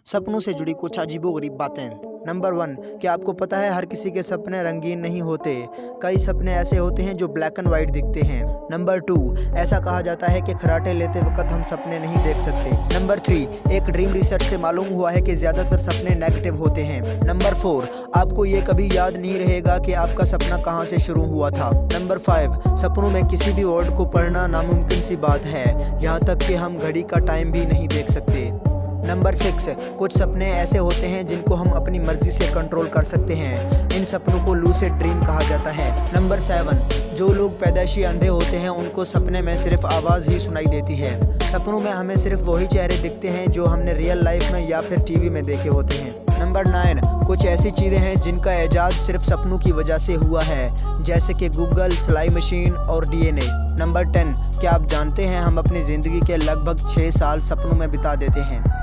सपनों से जुड़ी कुछ अजीबोगरीब बातें। नंबर 1, क्या आपको पता है हर किसी के सपने रंगीन नहीं होते। कई सपने ऐसे होते हैं जो ब्लैक एंड वाइट दिखते हैं। नंबर 2, ऐसा कहा जाता है कि खर्राटे लेते वक्त हम सपने नहीं देख सकते। नंबर 3, एक ड्रीम रिसर्च से मालूम हुआ है कि ज़्यादातर सपने नेगेटिव होते हैं। नंबर 4, आपको ये कभी याद नहीं रहेगा कि आपका सपना कहाँ से शुरू हुआ था। नंबर 5, सपनों में किसी भी वर्ड को पढ़ना नामुमकिन सी बात है, यहाँ तक कि हम घड़ी का टाइम भी नहीं देख सकते। नंबर 6, कुछ सपने ऐसे होते हैं जिनको हम अपनी मर्जी से कंट्रोल कर सकते हैं। इन सपनों को लूसिड ड्रीम कहा जाता है। नंबर 7, जो लोग पैदाइशी अंधे होते हैं उनको सपने में सिर्फ आवाज़ ही सुनाई देती है। सपनों में हमें सिर्फ वही चेहरे दिखते हैं जो हमने रियल लाइफ में या फिर टीवी में देखे होते हैं। नंबर 9, कुछ ऐसी चीज़ें हैं जिनका इजाद सिर्फ सपनों की वजह से हुआ है, जैसे कि गूगल, सिलाई मशीन और DNA। नंबर 10, क्या आप जानते हैं हम अपनी ज़िंदगी के लगभग 6 साल सपनों में बिता देते हैं।